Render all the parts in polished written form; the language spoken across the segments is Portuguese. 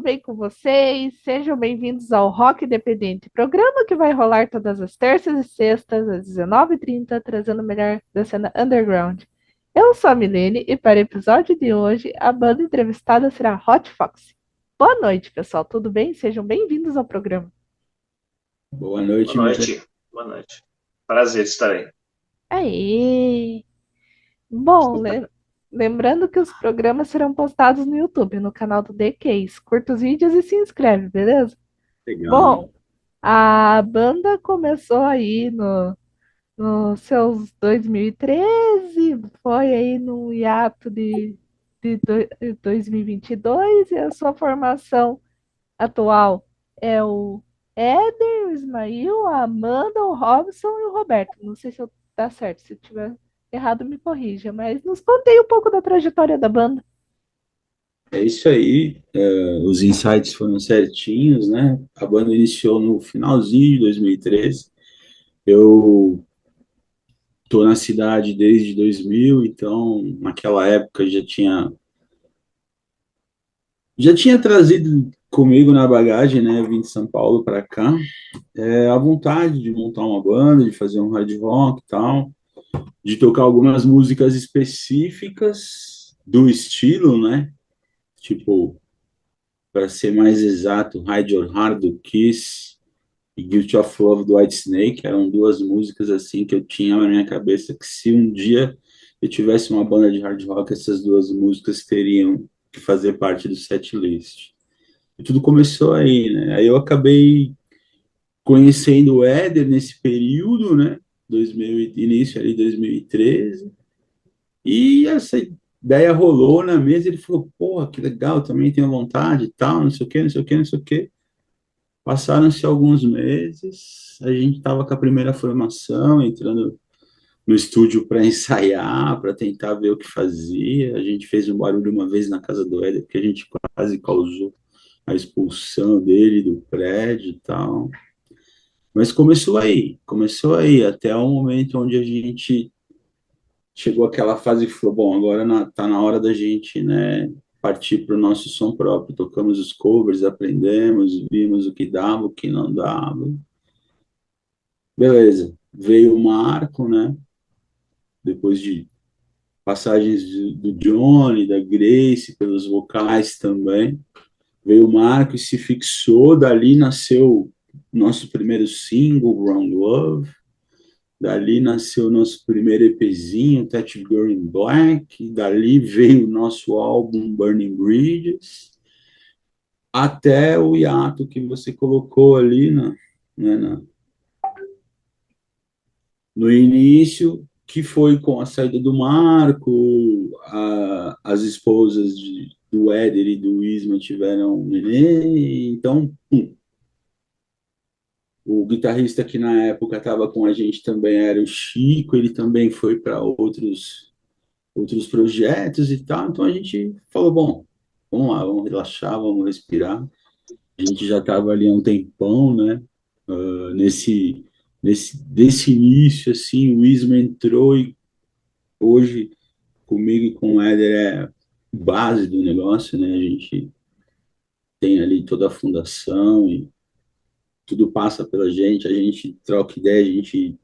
bem com vocês? Sejam bem-vindos ao Rock Independente, programa que vai rolar todas as terças e sextas, às 19h30, trazendo o melhor da cena underground. Eu sou a Milene e para o episódio de hoje, a banda entrevistada será Hot Fox. Boa noite, pessoal, tudo bem? Sejam bem-vindos ao programa. Boa Boa noite, Milene. noite. Boa noite. Prazer estar aí. Aê! Bom, lembrando que os programas serão postados no YouTube, no canal do The Case. Curta os vídeos e se inscreve, beleza? Legal. Bom, a banda começou aí nos seus 2013, foi aí no hiato de 2022, e a sua formação atual é o Éder, o Ismael, a Amanda, o Robson e o Roberto. Não sei se eu tá certo, se eu tiver errado me corrija, mas nos contei um pouco da trajetória da banda. É isso aí. Os insights foram certinhos, né? A banda iniciou no finalzinho de 2013. Eu tô na cidade desde 2000, então naquela época já tinha trazido comigo na bagagem, né? Vim de São Paulo para cá, a vontade de montar uma banda, de fazer um hard rock e tal, de tocar algumas músicas específicas do estilo, né? Tipo, para ser mais exato, Hide Your Heart do Kiss e Guilty of Love do Whitesnake eram duas músicas assim que eu tinha na minha cabeça que se um dia eu tivesse uma banda de hard rock, essas duas músicas teriam que fazer parte do set list. E tudo começou aí, né? Aí eu acabei conhecendo o Éder nesse período, né? 2000, início ali 2013. E essa ideia rolou na mesa, ele falou, porra, que legal, também tenho vontade e tal, não sei o quê, não sei o quê, não sei o quê. Passaram-se alguns meses, a gente estava com a primeira formação, entrando no estúdio para ensaiar, para tentar ver o que fazia. A gente fez um barulho uma vez na casa do Éder, porque a gente quase causou a expulsão dele do prédio e tal. Mas começou aí, até o momento onde a gente chegou àquela fase e falou, bom, agora tá na hora da gente, né, partir para o nosso som próprio. Tocamos os covers, aprendemos, vimos o que dava, o que não dava. Beleza, veio o Marco, né? Depois de passagens do Johnny, da Grace, pelos vocais também. Veio o Marco e se fixou, dali nasceu nosso primeiro single, Wrong Love. Dali nasceu nosso primeiro EPzinho, That Girl in Black. E dali veio o nosso álbum Burning Bridges. Até o hiato que você colocou ali né, no início, que foi com a saída do Marco, as esposas do Éder e do Isma tiveram um neném, então o guitarrista que na época estava com a gente também era o Chico, ele também foi para outros projetos e tal, então a gente falou, bom, vamos lá, vamos relaxar, vamos respirar. A gente já estava ali há um tempão, né? Desse início, assim, o Isma entrou e hoje comigo e com o Éder é base do negócio, né? A gente tem ali toda a fundação e tudo passa pela gente, a gente troca ideia, a gente,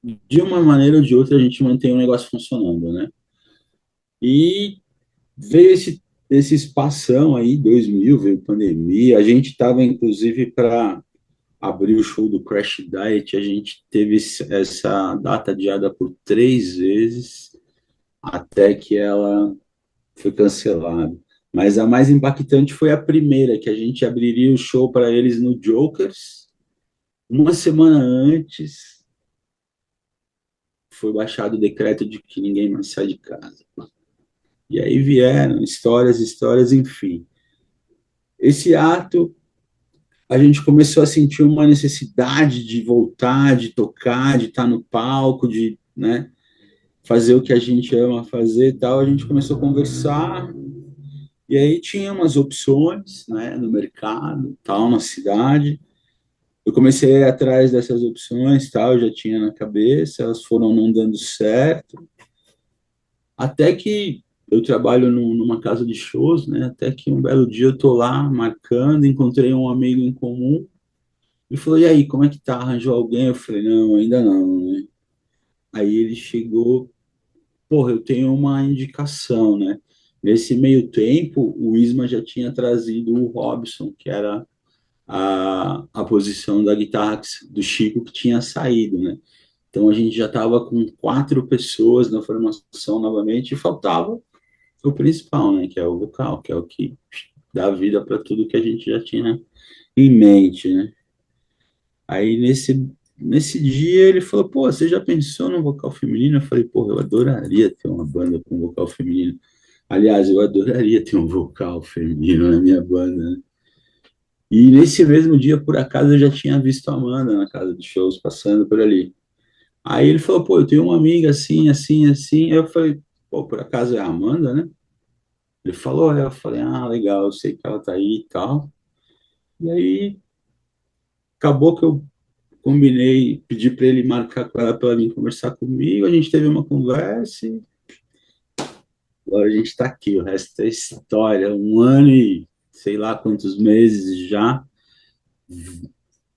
de uma maneira ou de outra, a gente mantém o negócio funcionando, né? E veio esse espação aí, 2000, veio pandemia, a gente estava, inclusive, para abrir o show do Crash Diet, a gente teve essa data adiada por 3 vezes, até que ela foi cancelado. Mas a mais impactante foi a primeira, que a gente abriria o show para eles no Jokers. Uma semana antes, foi baixado o decreto de que ninguém mais sai de casa. E aí vieram histórias, histórias, enfim. Esse ato, a gente começou a sentir uma necessidade de voltar, de tocar, de estar no palco, de, né, fazer o que a gente ama fazer e tal. A gente começou a conversar. E aí tinha umas opções, né, no mercado, tal, na cidade. Eu comecei a ir atrás dessas opções, tal, eu já tinha na cabeça, elas foram não dando certo, até que eu trabalho numa casa de shows, né? Até que um belo dia eu tô lá marcando, encontrei um amigo em comum e falou: "E aí, como é que tá? Arranjou alguém?" Eu falei: "Não, ainda não, né?" Aí ele chegou: "Porra, eu tenho uma indicação, né?" Nesse meio tempo, o Isma já tinha trazido o Robson, que era a posição da guitarra do Chico que tinha saído, né? Então a gente já estava com 4 pessoas na formação novamente e faltava o principal, né? Que é o vocal, que é o que dá vida para tudo que a gente já tinha em mente, né? Aí nesse dia ele falou: "Pô, você já pensou no vocal feminino?" Eu falei: "Pô, eu adoraria ter uma banda com vocal feminino. Aliás, eu adoraria ter um vocal feminino na minha banda, né?" E nesse mesmo dia, por acaso, eu já tinha visto a Amanda na casa de shows, passando por ali. Aí ele falou: "Pô, eu tenho uma amiga assim, assim, assim." Aí eu falei: "Pô, por acaso é a Amanda, né?" Ele falou: "É." Eu falei: "Ah, legal, eu sei que ela tá aí e tal." E aí acabou que eu combinei, pedi para ele marcar com ela para ela vir conversar comigo. A gente teve uma conversa e agora a gente está aqui. O resto é história. Um ano e sei lá quantos meses já,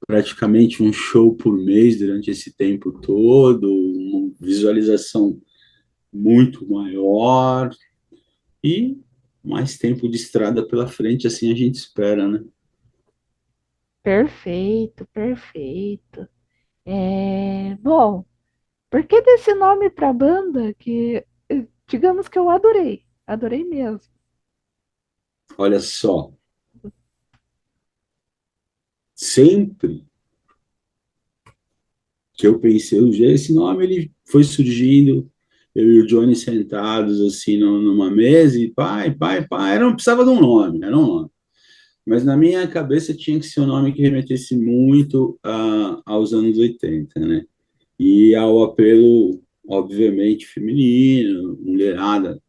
praticamente um show por mês durante esse tempo todo, uma visualização muito maior e mais tempo de estrada pela frente, assim a gente espera, né? Perfeito, perfeito. Bom, por que desse nome para a banda que, digamos que eu adorei, adorei mesmo. Olha só, sempre que eu pensei, esse nome ele foi surgindo, eu e o Johnny sentados assim numa mesa e pai, pai, pai, não precisava de um nome, era um nome. Mas na minha cabeça tinha que ser um nome que remetesse muito aos anos 80, né? E ao apelo, obviamente, feminino, mulherada,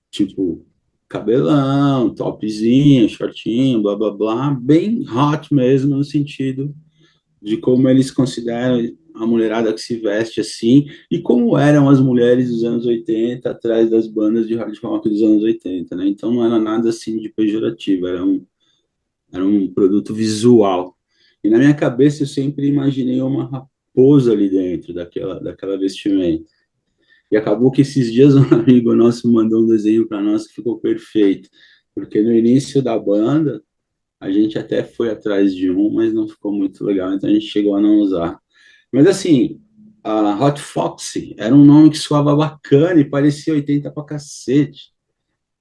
tipo cabelão, topzinho, shortinho, blá blá blá, bem hot mesmo, no sentido de como eles consideram a mulherada que se veste assim e como eram as mulheres dos anos 80 atrás das bandas de hard rock dos anos 80, né? Então não era nada assim de pejorativo, era um produto visual. E na minha cabeça eu sempre imaginei uma raposa ali dentro daquela vestimenta. E acabou que esses dias um amigo nosso mandou um desenho para nós que ficou perfeito, porque no início da banda a gente até foi atrás de um, mas não ficou muito legal, então a gente chegou a não usar. Mas assim, a Hot Foxy era um nome que soava bacana e parecia 80 pra cacete.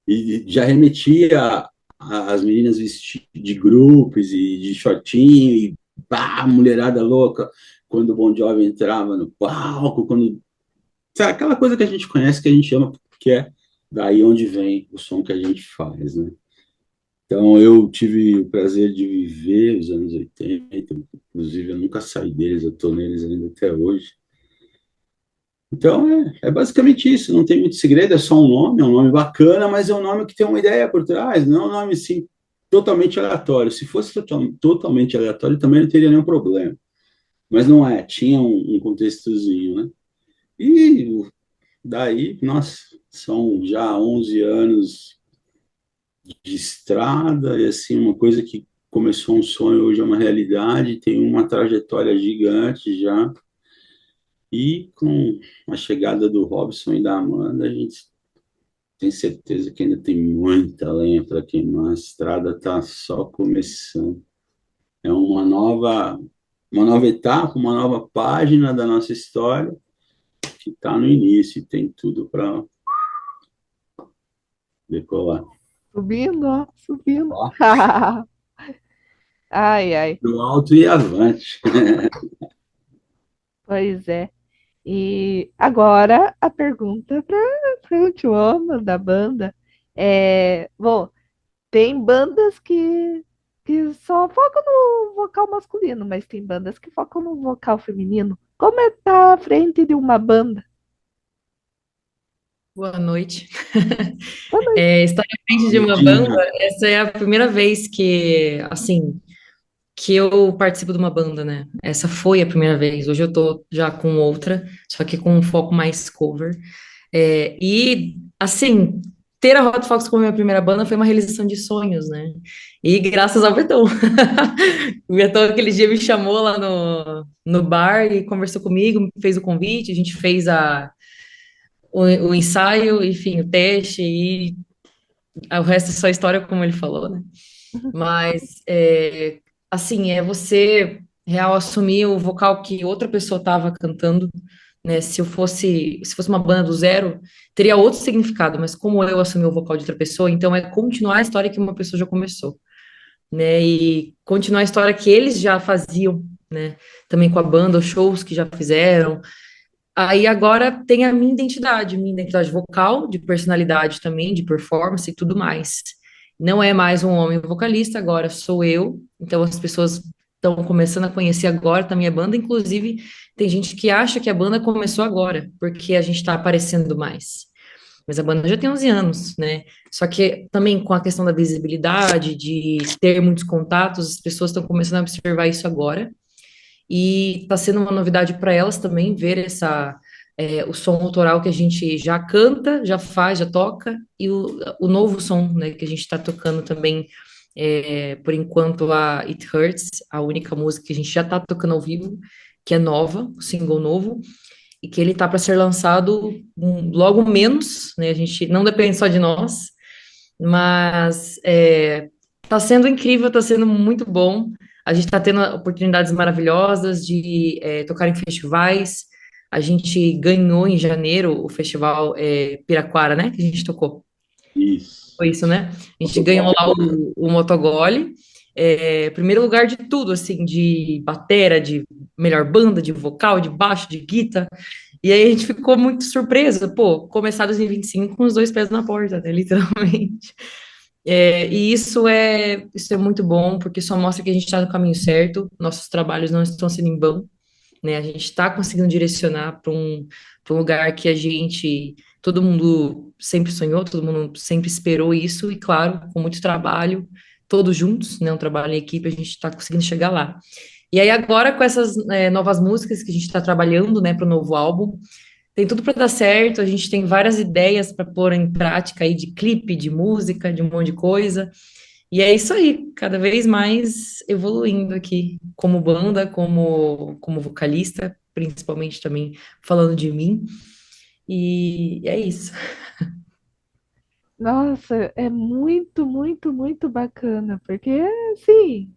E já remetia às meninas vestidas de grupos e de shortinho e pá, mulherada louca quando o Bon Jovi entrava no palco, quando sabe, aquela coisa que a gente conhece, que a gente ama, porque é daí onde vem o som que a gente faz, né? Então, eu tive o prazer de viver os anos 80, inclusive eu nunca saí deles, eu estou neles ainda até hoje. Então, é basicamente isso, não tem muito segredo, é um nome bacana, mas é um nome que tem uma ideia por trás, não é um nome, assim, totalmente aleatório. Se fosse totalmente aleatório, também não teria nenhum problema. Mas não é, tinha um contextozinho, né? E daí, nossa, são já 11 anos de estrada, e assim, uma coisa que começou um sonho, hoje é uma realidade, tem uma trajetória gigante já, e com a chegada do Robson e da Amanda, a gente tem certeza que ainda tem muita lenha para queimar, a estrada está só começando. É uma nova etapa, uma nova página da nossa história, que está no início, e tem tudo para decolar. Subindo, ó, subindo. Ó, Ai, ai, pro alto e avante. pois é. E agora a pergunta para o Joana da banda bom, tem bandas que só focam no vocal masculino, mas tem bandas que focam no vocal feminino. Como é estar à frente de uma banda? Boa noite. Boa noite. Estar à frente de uma banda, Noitinha. essa é a primeira vez que, assim, que eu participo de uma banda, né? Essa foi a primeira vez. Hoje eu tô já com outra, só que com um foco mais cover. E, assim, ter a Hot Fox como minha primeira banda foi uma realização de sonhos, né? E graças ao Betão. O Betão aquele dia me chamou lá no bar e conversou comigo, me fez o convite, a gente fez o ensaio, enfim, o teste, e o resto é só história, como ele falou, né? Mas, assim, é você real assumir o vocal que outra pessoa estava cantando, né? Se fosse uma banda do zero, teria outro significado, mas como eu assumi o vocal de outra pessoa, então é continuar a história que uma pessoa já começou, né? E continuar a história que eles já faziam, né? Também com a banda, os shows que já fizeram. Aí agora tem a minha identidade vocal, de personalidade também, de performance e tudo mais. Não é mais um homem vocalista, agora sou eu. Então as pessoas estão começando a conhecer agora também a banda. Inclusive, tem gente que acha que a banda começou agora, porque a gente está aparecendo mais. Mas a banda já tem 11 anos, né? Só que também com a questão da visibilidade, de ter muitos contatos, as pessoas estão começando a observar isso agora. E está sendo uma novidade para elas também ver o som autoral que a gente já canta, já faz, já toca, e o novo som, né, que a gente está tocando também, por enquanto, a It Hurts, a única música que a gente já está tocando ao vivo, que é nova, o single novo, e que ele está para ser lançado logo menos, né, a gente não depende só de nós, mas está sendo incrível, está sendo muito bom. A gente está tendo oportunidades maravilhosas de tocar em festivais. A gente ganhou em janeiro o festival Piraquara, né? Que a gente tocou. Isso. Foi isso, né? A gente ganhou lá o Motogole. Primeiro lugar de tudo, assim, de batera, de melhor banda, de vocal, de baixo, de guitarra. E aí a gente ficou muito surpresa, pô, começar 2025 com os dois pés na porta, né? Literalmente. E isso é muito bom, porque só mostra que a gente está no caminho certo, nossos trabalhos não estão sendo em vão, né? A gente está conseguindo direcionar para um lugar que todo mundo sempre sonhou, todo mundo sempre esperou isso, e claro, com muito trabalho, todos juntos, né? Um trabalho em equipe, a gente está conseguindo chegar lá. E aí agora, com essas novas músicas que a gente está trabalhando, né, para o novo álbum, tem tudo para dar certo, a gente tem várias ideias para pôr em prática aí de clipe, de música, de um monte de coisa. E é isso aí, cada vez mais evoluindo aqui, como banda, como vocalista, principalmente também falando de mim. E é isso. Nossa, é muito, muito, muito bacana, porque, assim,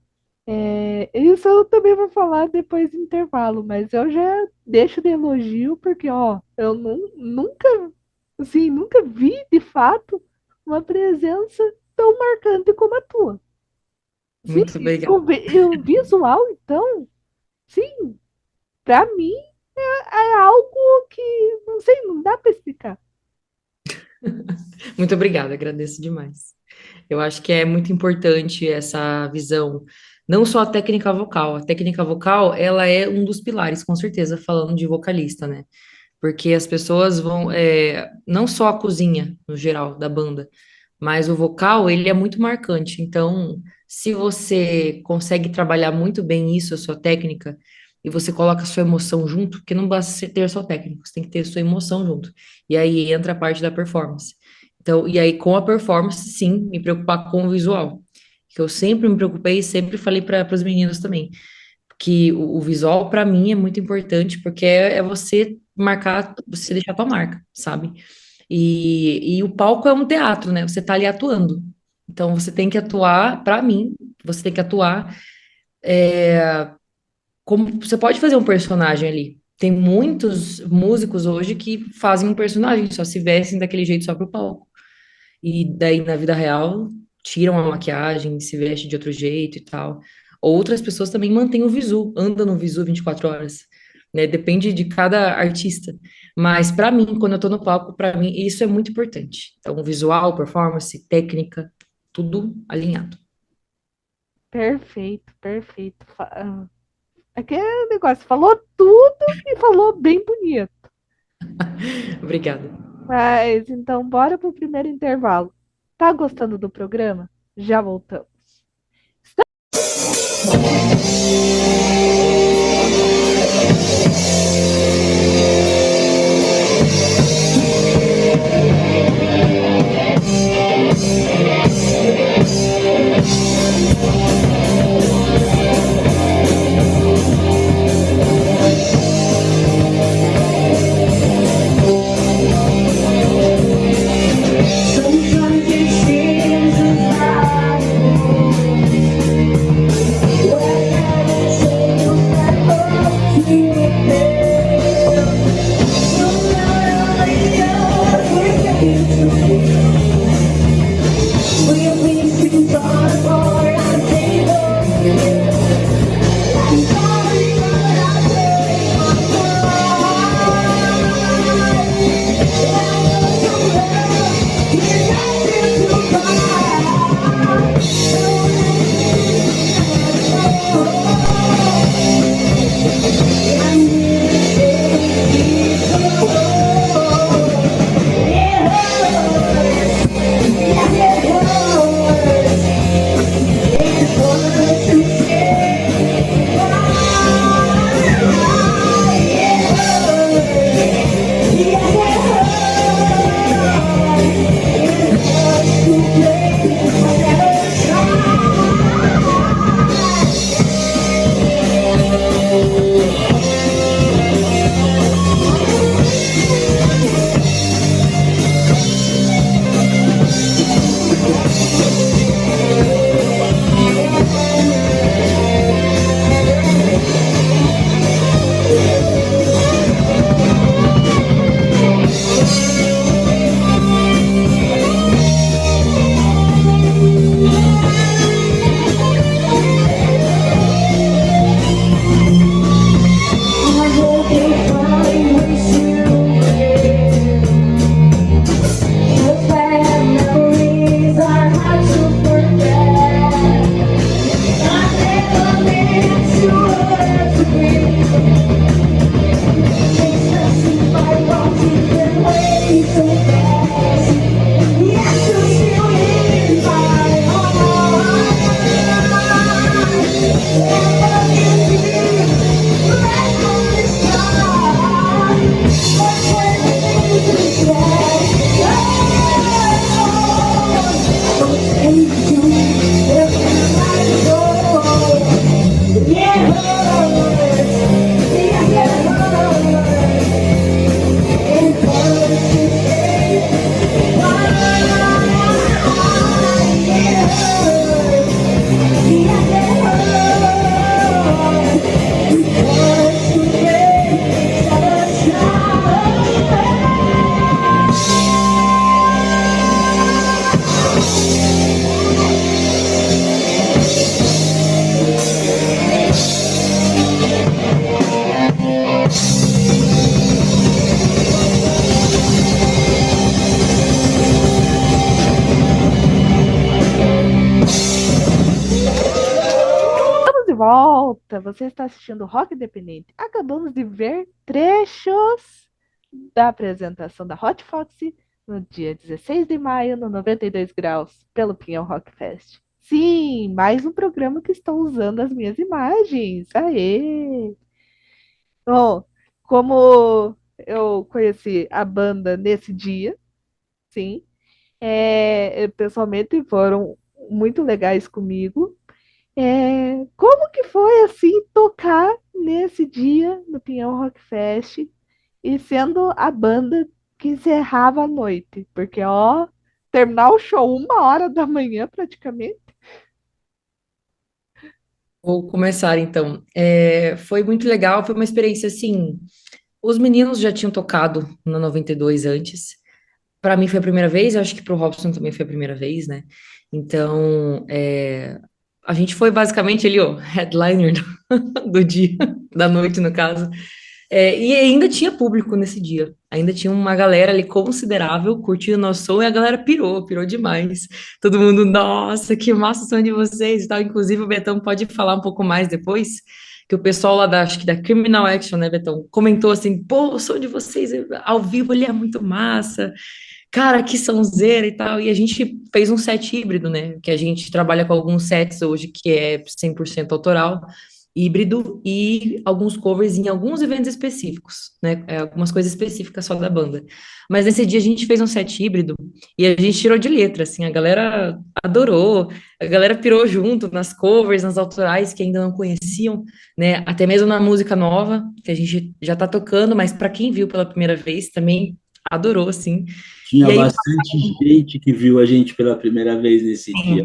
isso eu também vou falar depois do intervalo, mas eu já deixo de elogio, porque, ó, eu nunca, assim, nunca vi, de fato, uma presença tão marcante como a tua. Sim, Muito obrigada. o visual, então, sim, pra mim é algo que, não sei, não dá pra explicar. Muito obrigada, agradeço demais. Eu acho que é muito importante essa visão, não só a técnica vocal, ela é um dos pilares, com certeza, falando de vocalista, né? Porque as pessoas vão, não só a cozinha, no geral, da banda, mas o vocal, ele é muito marcante. Então, se você consegue trabalhar muito bem isso, a sua técnica, e você coloca a sua emoção junto, porque não basta você ter só técnica, você tem que ter a sua emoção junto. E aí entra a parte da performance. Então, e aí com a performance, sim, me preocupar com o visual. Que eu sempre me preocupei e sempre falei para os meninos também, que o visual para mim é muito importante, porque é você marcar, você deixar a tua marca, sabe? E o palco é um teatro, né? Você tá ali atuando. Então você tem que atuar, para mim, você tem que atuar como você pode fazer um personagem ali. Tem muitos músicos hoje que fazem um personagem, só se vestem daquele jeito só pro palco. E daí na vida real tiram a maquiagem, se vestem de outro jeito e tal. Outras pessoas também mantêm o visu, andam no visu 24 horas, né? Depende de cada artista. Mas para mim, quando eu tô no palco, para mim isso é muito importante. Então, visual, performance, técnica, tudo alinhado. Perfeito, perfeito. Aquele negócio, falou tudo e falou bem bonito. Obrigada. Mas então, bora pro primeiro intervalo. Tá gostando do programa? Já voltamos. volta, você está assistindo Rock Independente. Acabamos de ver trechos da apresentação da Hot Foxy no dia 16 de maio, no 92 Graus, pelo Pinhão Rock Fest. Sim, mais um programa que estão usando as minhas imagens. Aê! Bom, como eu conheci a banda nesse dia, sim, pessoalmente foram muito legais comigo. Como que foi assim tocar nesse dia no Pinhão Rock Fest e sendo a banda que encerrava a noite? Porque, ó, terminar o show 1 hora da manhã praticamente. Vou começar então. Foi muito legal, foi uma experiência assim. Os meninos já tinham tocado no 92 antes. Para mim foi a primeira vez, eu acho que para o Robson também foi a primeira vez, né? Então, a gente foi basicamente ali, ó, headliner do dia, da noite, no caso. E ainda tinha público nesse dia. Ainda tinha uma galera ali considerável curtindo nosso som e a galera pirou demais. Todo mundo, nossa, que massa o som de vocês e tal. Inclusive, o Betão pode falar um pouco mais depois, que o pessoal lá acho que da Criminal Action, né, Betão, comentou assim, pô, o som de vocês ao vivo ele é muito massa. Cara, que sonzeira e tal. E a gente fez um set híbrido, né? Que a gente trabalha com alguns sets hoje que é 100% autoral, híbrido e alguns covers em alguns eventos específicos, né? Algumas coisas específicas só da banda. Mas nesse dia a gente fez um set híbrido e a gente tirou de letra, assim, a galera adorou, a galera pirou junto nas covers, nas autorais que ainda não conheciam, né? Até mesmo na música nova, que a gente já tá tocando, mas para quem viu pela primeira vez também adorou, assim. Tinha E aí, bastante gente que viu a gente pela primeira vez nesse dia.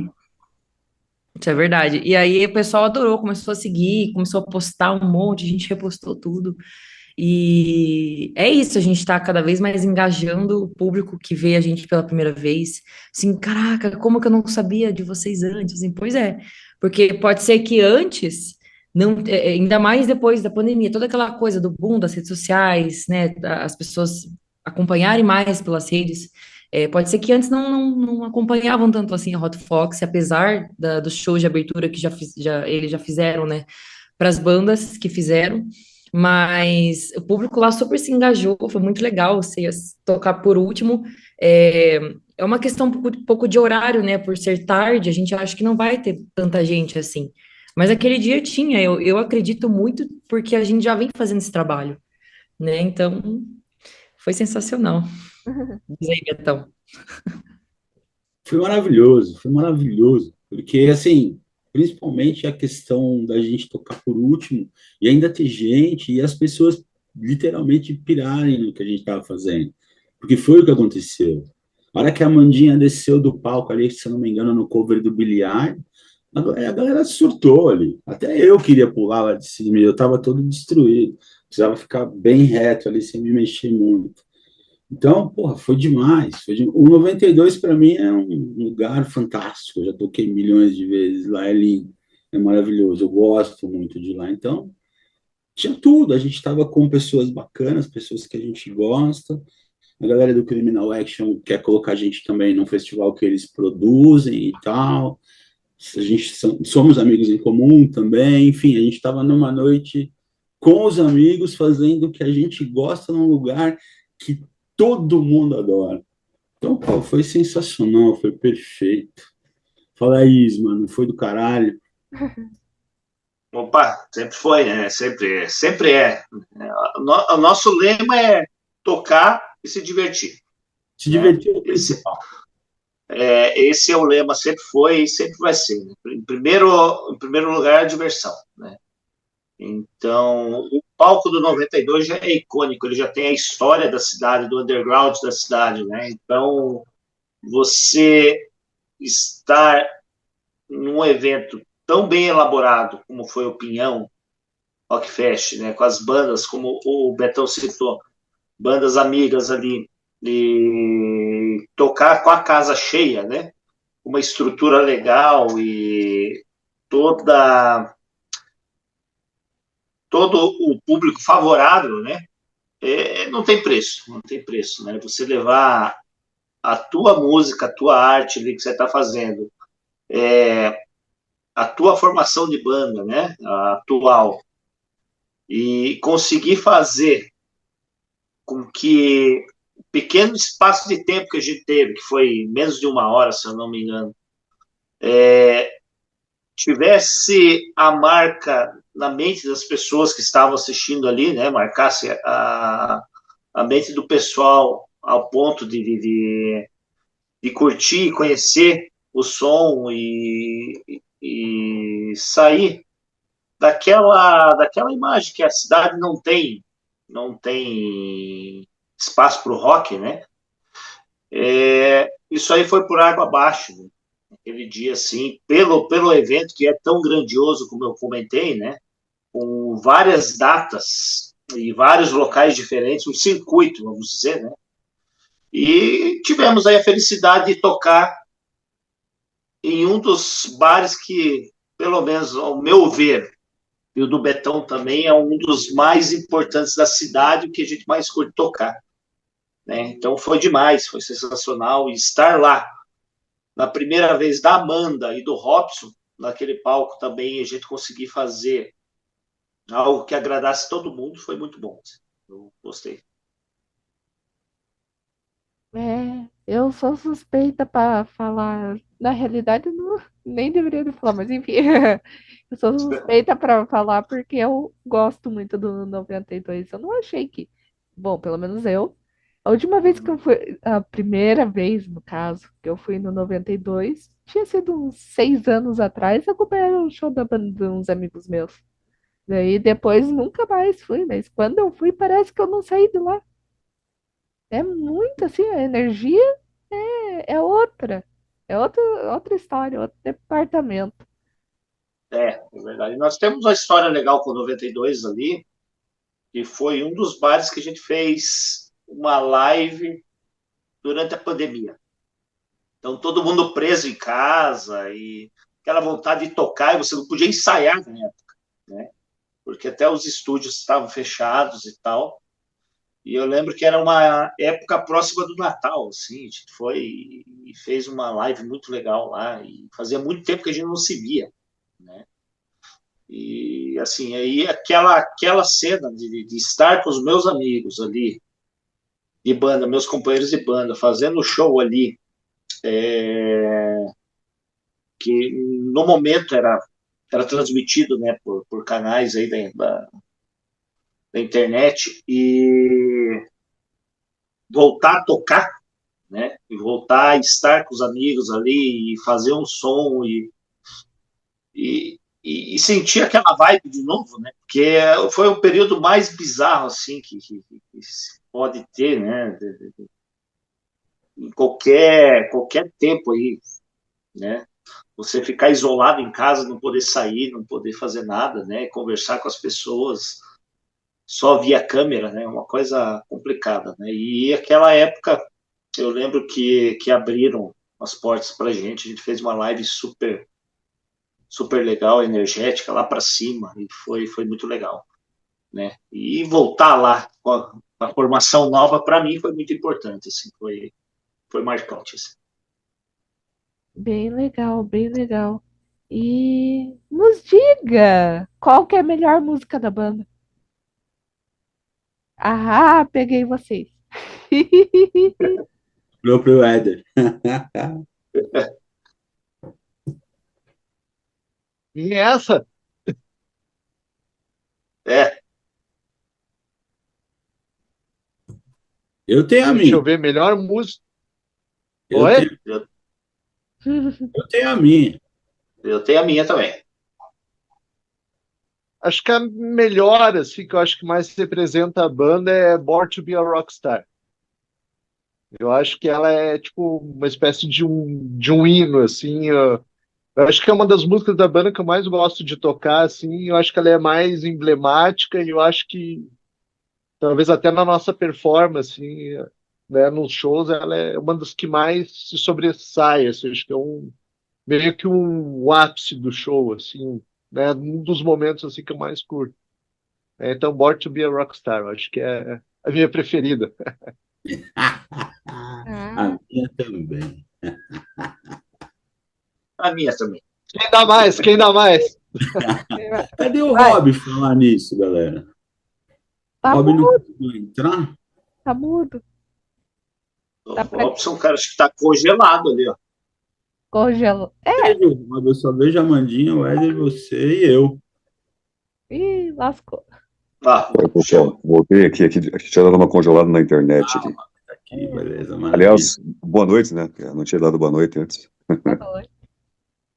Isso é verdade. E aí o pessoal adorou, começou a seguir, começou a postar um monte, a gente repostou tudo. E é isso, a gente está cada vez mais engajando o público que vê a gente pela primeira vez. Assim, caraca, como que eu não sabia de vocês antes? Assim, pois é, porque pode ser que antes, não, ainda mais depois da pandemia, toda aquela coisa do boom das redes sociais, né, as pessoas acompanharem mais pelas redes, pode ser que antes não acompanhavam tanto assim a Hot Fox, apesar dos shows de abertura que eles já fizeram, né, para as bandas que fizeram. Mas o público lá super se engajou, foi muito legal você tocar por último. É uma questão pouco de horário, né? Por ser tarde, a gente acha que não vai ter tanta gente assim. Mas aquele dia tinha, eu acredito muito, porque a gente já vem fazendo esse trabalho, né? Então, foi sensacional. Diz aí, Betão. Foi maravilhoso, porque assim, principalmente a questão da gente tocar por último e ainda ter gente e as pessoas literalmente pirarem no que a gente estava fazendo, porque foi o que aconteceu. A hora que a Mandinha desceu do palco ali, se eu não me engano, no cover do Billy Idol, a galera surtou ali. Até eu queria pular lá de cima, eu estava todo destruído, precisava ficar bem reto ali, sem me mexer muito. Então, porra, foi demais. O 92 para mim é um lugar fantástico. Eu já toquei milhões de vezes lá, é lindo, é maravilhoso. Eu gosto muito de lá. Então, tinha tudo. A gente estava com pessoas bacanas, pessoas que a gente gosta. A galera do Criminal Action quer colocar a gente também num festival que eles produzem e tal. A gente somos amigos em comum também. Enfim, a gente estava numa noite com os amigos fazendo o que a gente gosta num lugar que todo mundo adora. Então, pô, foi sensacional, foi perfeito. Fala aí, mano, foi do caralho. Opa, sempre foi, né? Sempre é. O nosso lema é tocar e se divertir, Se né? divertir é o Esse, principal. esse é o lema, sempre foi e sempre vai ser. Né? Em primeiro lugar, a diversão, né? Então, o palco do 92 já é icônico, ele já tem a história da cidade, do underground da cidade, né? Então, você estar num evento tão bem elaborado como foi o Pinhão Rockfest, né? Com as bandas, como o Betão citou, bandas amigas ali, e tocar com a casa cheia, né? Uma estrutura legal e toda todo o público favorável, né? Não tem preço, não tem preço, né? Você levar a tua música, a tua arte ali que você está fazendo, a tua formação de banda, né? A atual, e conseguir fazer com que o pequeno espaço de tempo que a gente teve, que foi menos de uma hora, se eu não me engano, tivesse a marca na mente das pessoas que estavam assistindo ali, né? Marcasse a mente do pessoal ao ponto de curtir, conhecer o som e sair daquela imagem que a cidade não tem espaço para o rock, né? Isso aí foi por água abaixo, né? Aquele dia, assim, pelo evento que é tão grandioso, como eu comentei, né? Com várias datas e vários locais diferentes, um circuito, vamos dizer, né? E tivemos aí a felicidade de tocar em um dos bares que, pelo menos ao meu ver, e o do Betão também é um dos mais importantes da cidade, o que a gente mais curte tocar, né? Então foi demais, foi sensacional e estar lá na primeira vez da Amanda e do Robson naquele palco também a gente conseguir fazer algo que agradasse todo mundo foi muito bom. Eu gostei. Eu sou suspeita para falar. Na realidade, eu não, nem deveria falar, mas enfim. Eu sou suspeita para falar porque eu gosto muito do 92. Eu não achei que. Bom, pelo menos eu. A última vez que eu fui. A primeira vez, no caso, que eu fui no 92, tinha sido uns 6 anos atrás. Eu acompanhei o show da banda de uns amigos meus. Daí depois nunca mais fui, mas quando eu fui, parece que eu não saí de lá. É muito assim, a energia é outra. É outra história, outro departamento. É verdade. Nós temos uma história legal com o 92 ali, que foi um dos bares que a gente fez uma live durante a pandemia. Então, todo mundo preso em casa e aquela vontade de tocar, e você não podia ensaiar na época, né? Porque até os estúdios estavam fechados e tal. E eu lembro que era uma época próxima do Natal, assim, a gente foi e fez uma live muito legal lá, e fazia muito tempo que a gente não se via, né? E, assim, aí aquela cena de estar com os meus amigos ali, de banda, meus companheiros de banda, fazendo show ali, que no momento era transmitido, né, por canais aí da internet, e voltar a tocar, né, e voltar a estar com os amigos ali, e fazer um som, e sentir aquela vibe de novo, né, porque foi o período mais bizarro, assim, que se pode ter, né, em qualquer tempo aí, né, você ficar isolado em casa, não poder sair, não poder fazer nada, né, conversar com as pessoas só via câmera, né, uma coisa complicada, né, e aquela época eu lembro que abriram as portas para a gente fez uma live super super legal, energética lá para cima e foi muito legal, né, e voltar lá com a formação nova para mim foi muito importante, assim, foi marcante, assim. Bem legal, bem legal. E nos diga, qual que é a melhor música da banda? Ah, peguei vocês. O próprio Éder. E essa, É, Eu tenho a deixa minha. eu ver, melhor música. Eu Oi? tenho, eu tenho a minha. eu tenho a minha também. Acho que a melhor, assim, que eu acho que mais representa a banda é Born to Be a Rockstar. Eu acho que ela é, tipo, uma espécie de um hino, assim. Eu acho que é uma das músicas da banda que eu mais gosto de tocar, assim. Eu acho que ela é mais emblemática e eu acho que, talvez até na nossa performance, assim, né, nos shows, ela é uma das que mais se sobressai, assim. Acho que é meio que um ápice do show, assim, né? Um dos momentos, assim, que eu mais curto. Então, Born to Be a Rockstar, eu acho que é a minha preferida. A Ah, minha também. A minha também. Quem dá mais? Quem dá mais? Cadê o vai, Rob falar nisso, galera? tá Rob não mudo, conseguiu entrar? tá mudo. O Tá pra Robson, cara, acho que tá congelado ali, ó. congelo. É, Vejo o Rob, eu só vejo a Mandinha, o Éder, você e eu. ih, lascou. Ah, Oi, pessoal. chegou. Voltei aqui tinha dado uma congelada na internet aqui. Tá aqui, beleza, maravilha. Aliás, boa noite, né? Eu não tinha dado boa noite antes. Boa noite.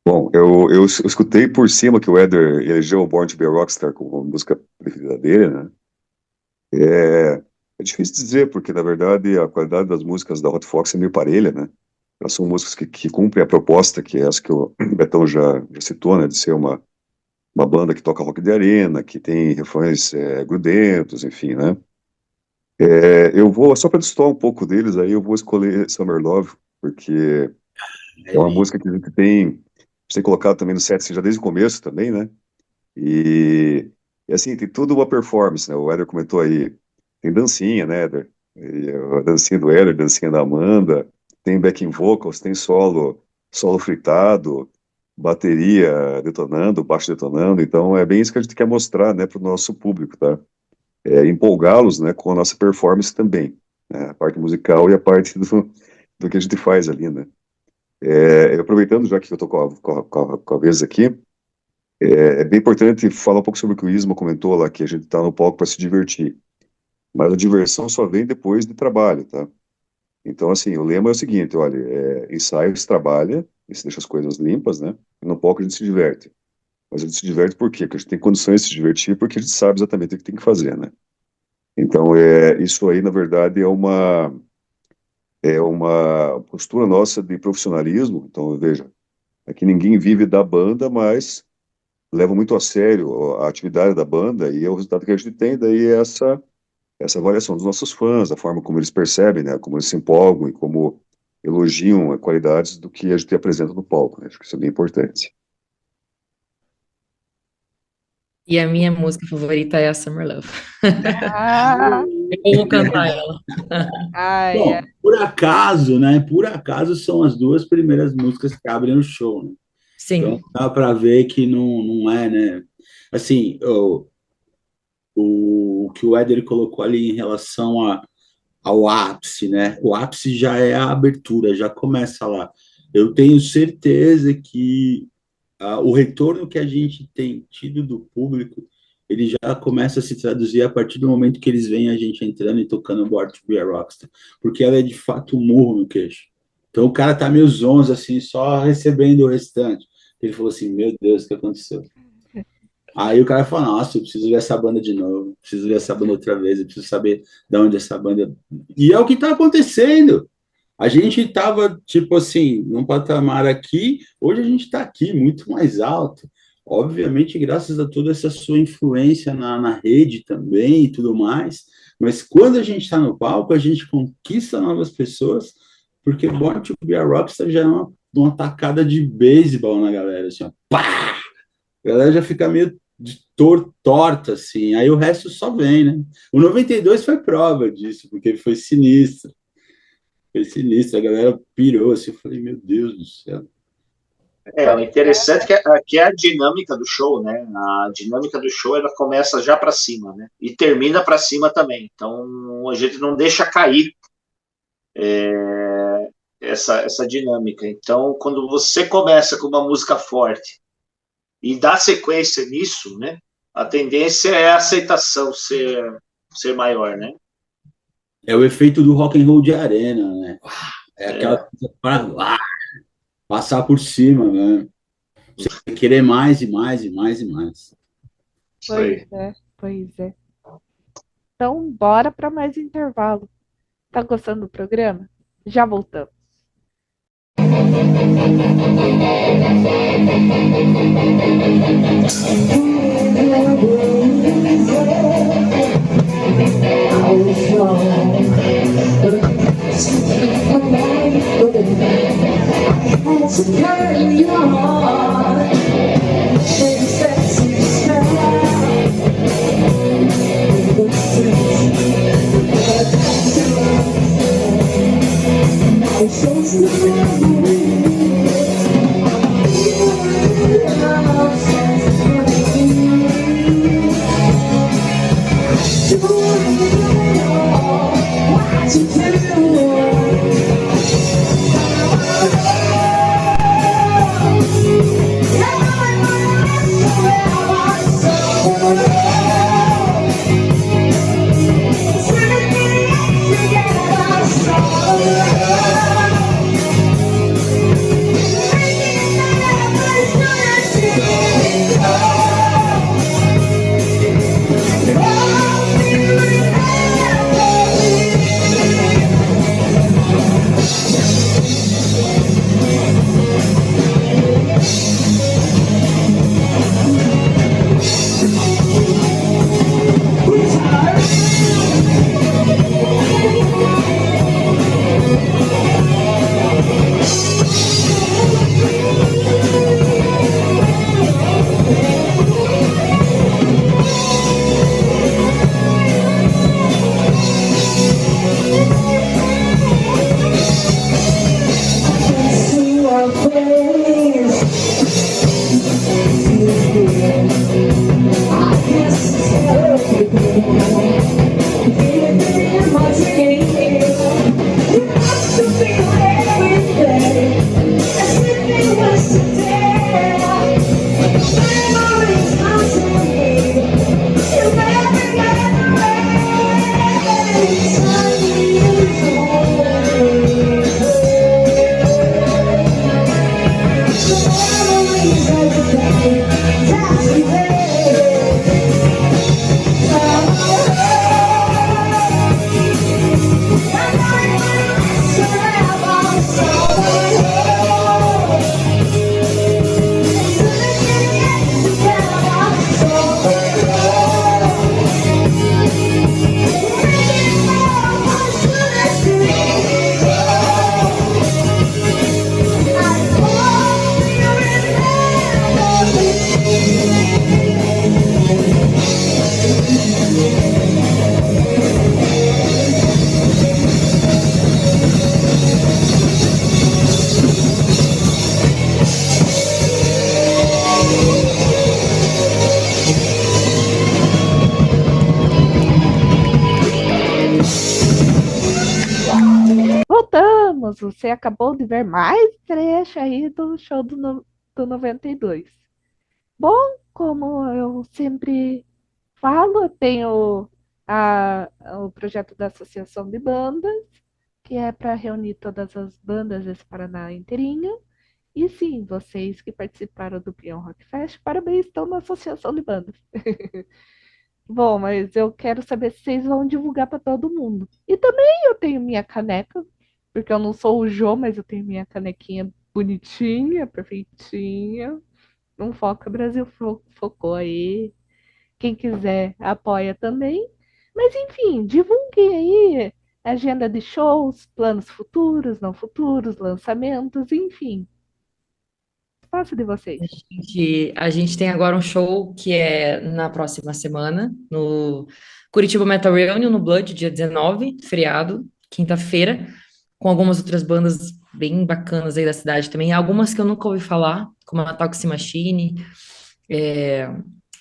Bom, eu escutei por cima que o Éder elegeu o Born to Be a Rockstar como a música preferida dele, né? É, é difícil dizer, porque na verdade a qualidade das músicas da Hot Fox é meio parelha, né? Elas são músicas que cumprem a proposta, que é essa que o Betão já citou, né? De ser uma banda que toca rock de arena, que tem refrões grudentos, enfim, né? Eu vou, só para destoar um pouco deles, aí eu vou escolher Summer Love, porque É é uma lindo. música que a gente tem colocado também no set, assim, já desde o começo também, né? E, e assim, tem tudo uma performance, né? O Éder comentou aí, tem dancinha, né, Éder? E, a dancinha do Éder, dancinha da Amanda, tem backing vocals, tem solo fritado, bateria detonando, baixo detonando, então é bem isso que a gente quer mostrar, né, para o nosso público, tá? Empolgá-los, né, com a nossa performance também, né, a parte musical e a parte do que a gente faz ali, né. Aproveitando, já que eu estou com a vez aqui, é bem importante falar um pouco sobre o que o Isma comentou lá, que a gente está no palco para se divertir, mas a diversão só vem depois de trabalho, tá? Então, assim, o lema é o seguinte, olha, ensaio se trabalha, e se deixa as coisas limpas, né, e no palco a gente se diverte. Mas a gente se diverte por quê? Porque a gente tem condições de se divertir, porque a gente sabe exatamente o que tem que fazer, né? Então, isso aí, na verdade, é uma postura nossa de profissionalismo. Então, veja, aqui ninguém vive da banda, mas levam muito a sério a atividade da banda, e o resultado que a gente tem daí é essa avaliação dos nossos fãs, a forma como eles percebem, né, como eles se empolgam e como elogiam as qualidades do que a gente apresenta no palco, né? Acho que isso é bem importante. E a minha música favorita é a Summer Love. Ah, Eu vou cantar ela. ai, Bom, por acaso, né? Por acaso são as duas primeiras músicas que abrem o show, né? Então Sim, dá para ver que não é, né? Assim, o que o Éder colocou ali em relação ao ápice, né? O ápice já é a abertura, já começa lá. Eu tenho certeza que o retorno que a gente tem tido do público, ele já começa a se traduzir a partir do momento que eles veem a gente entrando e tocando Born to Be a Rockstar, porque ela é de fato um murro no queixo. Então o cara tá meio zonzo, assim, só recebendo o restante. Ele falou assim, meu Deus, o que aconteceu? Aí o cara falou, nossa, eu preciso ver essa banda de novo, preciso ver essa banda outra vez, eu preciso saber de onde essa banda... E é o que tá acontecendo. A gente estava, tipo assim, num patamar aqui, hoje a gente está aqui, muito mais alto. Obviamente, graças a toda essa sua influência na rede também e tudo mais. Mas quando a gente está no palco, a gente conquista novas pessoas, porque Born to Be a Rockstar já é uma tacada de beisebol na galera, assim, ó, pá! A galera já fica meio torta, assim. Aí o resto só vem, né? O 92 foi prova disso, porque ele foi sinistro. Foi sinistro, a galera pirou assim, eu falei, meu Deus do céu. O interessante que é a dinâmica do show, né? A dinâmica do show ela começa já para cima, né? E termina para cima também. Então a gente não deixa cair essa dinâmica. Então quando você começa com uma música forte e dá sequência nisso, né? A tendência é a aceitação ser maior, né? É o efeito do rock and roll de arena, né? É aquela coisa para passar por cima, né? Você querer mais e mais e mais e mais. Isso aí. pois é. Então, bora para mais intervalo. Tá gostando do programa? Já voltamos. menos você acabou de ver mais trecho aí do show do 92. Bom, como eu sempre falo, eu tenho o projeto da Associação de Bandas, que é para reunir todas as bandas desse Paraná inteirinho. E sim, vocês que participaram do Peão Rock Fest, parabéns, estão na Associação de Bandas. Bom, mas eu quero saber se vocês vão divulgar para todo mundo. E também eu tenho minha caneca, porque eu não sou o Jô, mas eu tenho minha canequinha bonitinha, perfeitinha. Um Foca Brasil focou aí. Quem quiser apoia também. Mas enfim, divulguem aí agenda de shows, planos futuros, não futuros, lançamentos, enfim. Espaço de vocês. A gente tem agora um show que é na próxima semana, no Curitiba Metal Reunion, no Blood, dia 19, feriado, quinta-feira, com algumas outras bandas bem bacanas aí da cidade também. Algumas que eu nunca ouvi falar, como a Toxic Machine, é,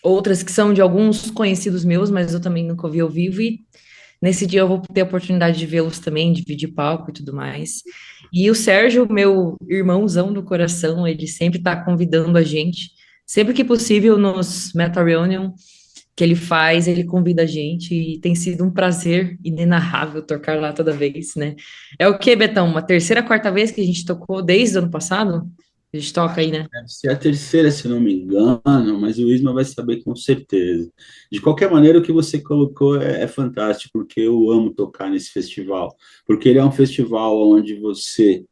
outras que são de alguns conhecidos meus, mas eu também nunca ouvi ao vivo. E nesse dia eu vou ter a oportunidade de vê-los também, dividir palco e tudo mais. E o Sérgio, meu irmãozão do coração, ele sempre está convidando a gente, sempre que possível, nos Metal Reunion que ele faz, ele convida a gente e tem sido um prazer inenarrável tocar lá toda vez, né? É o quê, Betão? Uma terceira, quarta vez que a gente tocou desde o ano passado? A gente toca aí, né? Deve ser a terceira, se não me engano, mas o Isma vai saber com certeza. De qualquer maneira, o que você colocou é fantástico, porque eu amo tocar nesse festival. Porque ele é um festival onde você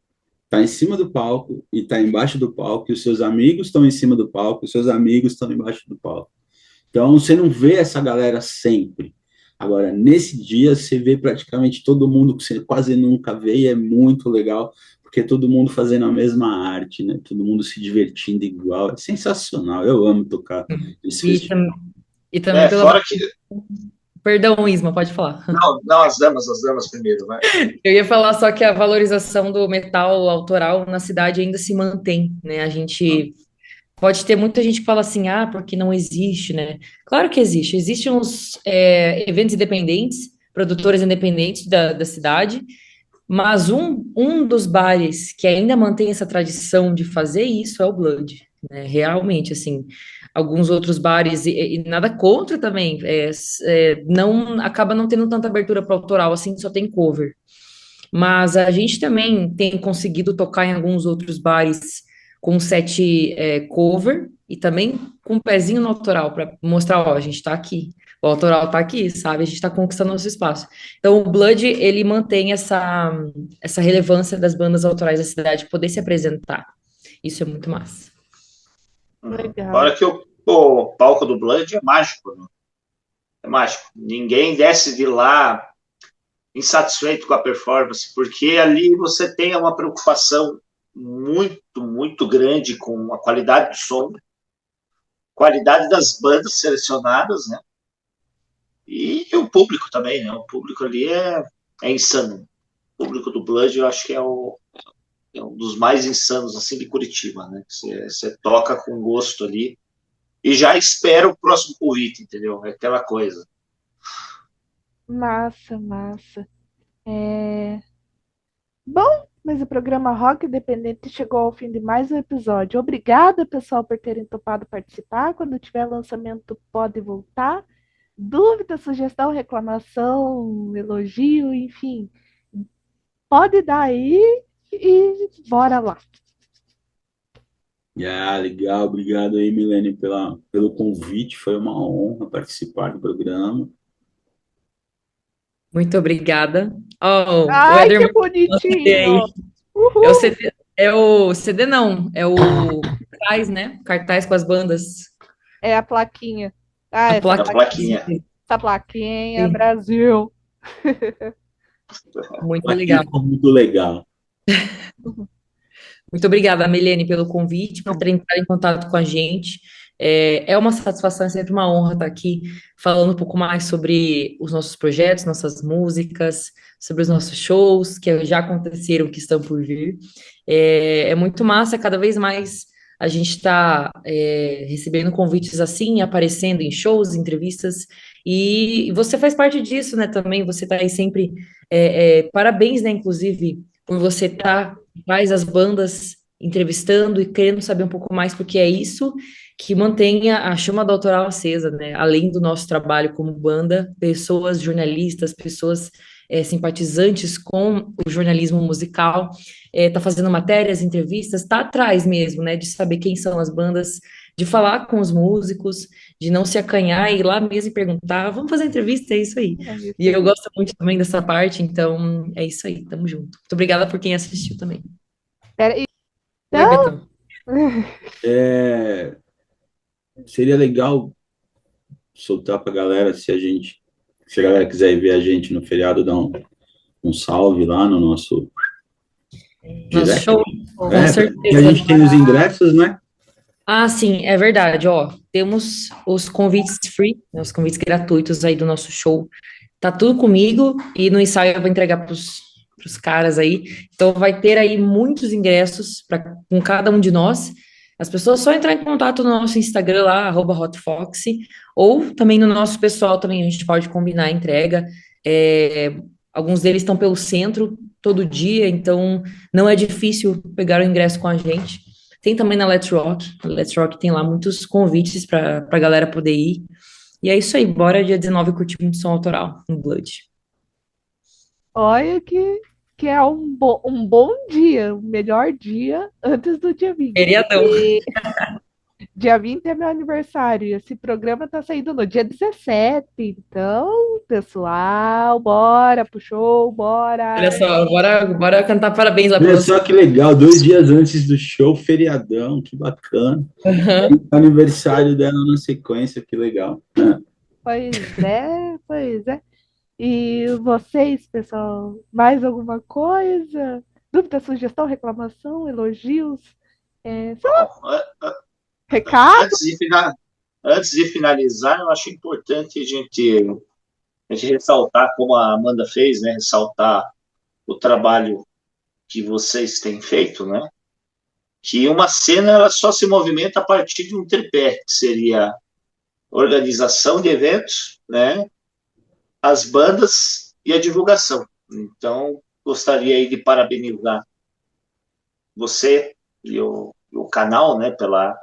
está em cima do palco e está embaixo do palco, e os seus amigos estão em cima do palco, os seus amigos estão embaixo do palco. Então, você não vê essa galera sempre. Agora, nesse dia, você vê praticamente todo mundo que você quase nunca vê e é muito legal, porque é todo mundo fazendo a mesma arte, né? Todo mundo se divertindo igual. É sensacional. Eu amo tocar nesse E, festival. e também pela... Fora que. Perdão, Isma, pode falar. Não, as damas primeiro, vai. Eu ia falar só que a valorização do metal autoral na cidade ainda se mantém, né? A gente pode ter muita gente que fala assim, ah, porque não existe, né? Claro que existe. Existem uns eventos independentes, produtores independentes da cidade, mas um dos bares que ainda mantém essa tradição de fazer isso é o Blood, né? Realmente, assim, alguns outros bares, e nada contra também, não acaba não tendo tanta abertura para autoral, assim, só tem cover. Mas a gente também tem conseguido tocar em alguns outros bares com set cover e também com um pezinho no autoral, para mostrar, ó, a gente está aqui, o autoral está aqui, sabe? A gente está conquistando nosso espaço. Então, o Blood, ele mantém essa relevância das bandas autorais da cidade poder se apresentar. Isso é muito massa. Legal. Fora que o palco do Blood é mágico, né? É mágico. Ninguém desce de lá insatisfeito com a performance, porque ali você tem uma preocupação muito, muito grande com a qualidade do som, qualidade das bandas selecionadas, né? E o público também, né? O público ali é insano. O público do Blood, eu acho que é um dos mais insanos, assim, de Curitiba, né? Você toca com gosto ali e já espera o próximo convite, entendeu? É aquela coisa. Massa, massa. Bom, mas o programa Rock Independente chegou ao fim de mais um episódio. Obrigada, pessoal, por terem topado participar. Quando tiver lançamento, pode voltar. Dúvida, sugestão, reclamação, elogio, enfim. Pode dar aí e bora lá. Legal. Obrigado aí, Milene, pelo convite. Foi uma honra participar do programa. Muito obrigada. Oh, o Ai, Éder que bonitinho! É o CD, CD não, é o cartaz, né? Cartaz com as bandas. É a plaquinha. A Essa plaquinha. Essa plaquinha, Brasil. Muito legal. Muito legal. Muito obrigada, Milene, pelo convite, por ter entrado em contato com a gente. É uma satisfação, é sempre uma honra estar aqui falando um pouco mais sobre os nossos projetos, nossas músicas, sobre os nossos shows que já aconteceram, que estão por vir. É muito massa, cada vez mais a gente está recebendo convites assim, aparecendo em shows, entrevistas, e você faz parte disso, né, também, você está aí sempre, parabéns, né, inclusive, por você faz as bandas entrevistando e querendo saber um pouco mais, porque é isso que mantém a chama da autoral acesa, né? Além do nosso trabalho como banda, pessoas, jornalistas, pessoas simpatizantes com o jornalismo musical, tá fazendo matérias, entrevistas, tá atrás mesmo, né? De saber quem são as bandas, de falar com os músicos, de não se acanhar e ir lá mesmo e perguntar, vamos fazer entrevista, é isso aí. É isso E eu aí. gosto muito também dessa parte, então é isso aí, tamo junto. Muito obrigada por quem assistiu também. Peraí. Oi, Não! Betão. É, seria legal soltar pra galera se a galera quiser ir ver a gente no feriado, dar um salve lá no nosso Nosso direct. show, com E a certeza. gente tem os ingressos, né? Ah, sim, é verdade, ó. Temos os convites free, né, os convites gratuitos aí do nosso show. Tá tudo comigo e no ensaio eu vou entregar pros caras aí. Então vai ter aí muitos ingressos com cada um de nós. As pessoas só entrar em contato no nosso Instagram lá, @hotfox, ou também no nosso pessoal também, a gente pode combinar a entrega. É, alguns deles estão pelo centro todo dia, então não é difícil pegar o ingresso com a gente. Tem também na Let's Rock. A Let's Rock tem lá muitos convites para a galera poder ir. E é isso aí, bora dia 19 curtir muito som autoral no Blood. Olha que é um bom dia, o melhor dia antes do dia 20. Feriadão. Porque dia 20 é meu aniversário e esse programa tá saindo no dia 17. Então, pessoal, bora pro show, Olha bora. só, bora cantar parabéns lá para Olha você. só que legal, 2 dias antes do show, feriadão, que bacana. Uhum. Aniversário dela na sequência, que legal. Pois é, pois é. E vocês, pessoal, mais alguma coisa? Dúvida, sugestão, reclamação, elogios? Sei lá, Bom, recado? antes antes de finalizar, eu acho importante a gente ressaltar, como a Amanda fez, né? Ressaltar o trabalho que vocês têm feito, né? Que uma cena ela só se movimenta a partir de um tripé, que seria organização de eventos, né? As bandas e a divulgação. Então, gostaria aí de parabenizar você e o canal, né? Pela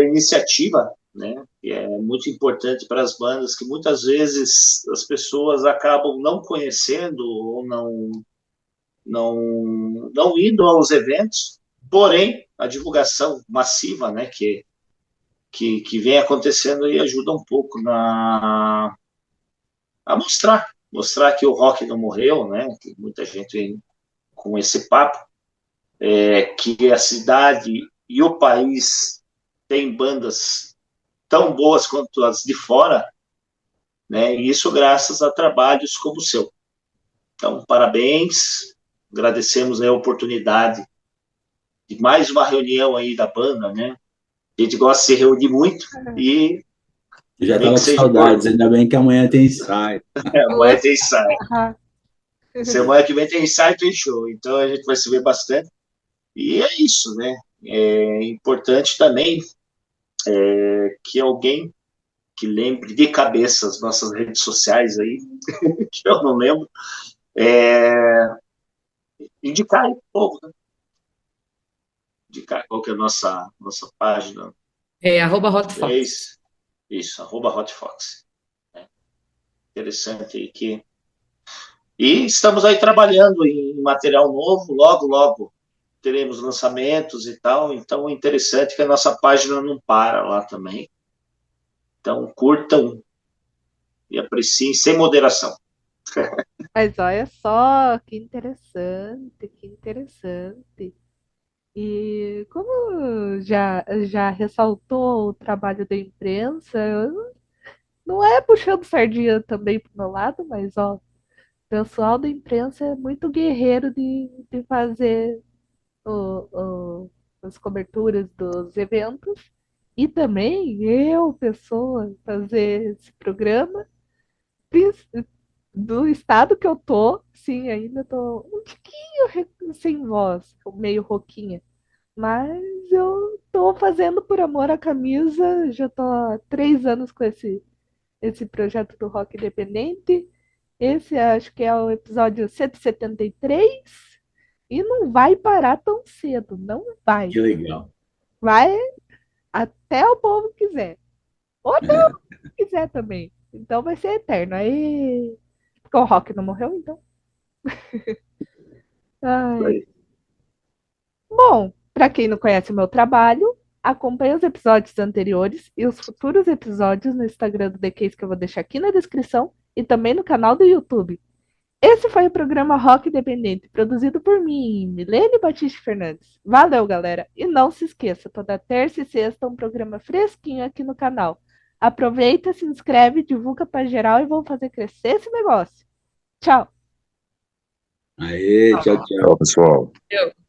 iniciativa, né? Que é muito importante para as bandas, que muitas vezes as pessoas acabam não conhecendo ou não indo aos eventos, porém a divulgação massiva, né? Que vem acontecendo aí ajuda um pouco a mostrar que o rock não morreu, né? Que muita gente vem com esse papo, que a cidade e o país têm bandas tão boas quanto as de fora, né? E isso graças a trabalhos como o seu. Então, parabéns, agradecemos a oportunidade de mais uma reunião aí da banda, né? A gente gosta de se reunir muito e Já nem tava que com seja saudades, ainda bem que amanhã tem ensaio. amanhã tem ensaio. Ah, Semana que vem tem ensaio e tem show, então a gente vai se ver bastante. E é isso, né? É importante também que alguém que lembre de cabeça as nossas redes sociais aí, que eu não lembro, indicar aí pro povo, né? Indicar qual que é a nossa página. É @hotfox. isso, @hotfox. Né? Interessante aí que. E estamos aí trabalhando em material novo, logo, logo teremos lançamentos e tal, então é interessante que a nossa página não para lá também. Então curtam e apreciem sem moderação. mas olha só, que interessante, que interessante. E como já ressaltou o trabalho da imprensa, não é puxando sardinha também pro meu lado, mas ó, o pessoal da imprensa é muito guerreiro de fazer as coberturas dos eventos. E também eu, pessoa, fazer esse programa do estado que eu tô, sim, ainda tô um tiquinho sem voz, meio rouquinha. Mas eu tô fazendo por amor à camisa, já tô há 3 anos com esse projeto do rock independente. Esse acho que é o episódio 173 e não vai parar tão cedo, não vai. Que legal. Vai até o povo quiser. Ou até o povo quiser também. Então vai ser eterno. Aí, porque o Rock não morreu, então. Ai. Bom, para quem não conhece o meu trabalho, acompanhe os episódios anteriores e os futuros episódios no Instagram do The Case que eu vou deixar aqui na descrição e também no canal do YouTube. Esse foi o programa Rock Independente, produzido por mim, Milene Batiste Fernandes. Valeu, galera! E não se esqueça, toda terça e sexta um programa fresquinho aqui no canal. Aproveita, se inscreve, divulga para geral e vamos fazer crescer esse negócio. Tchau! Aê, tchau, tchau. Tchau, pessoal. Eu.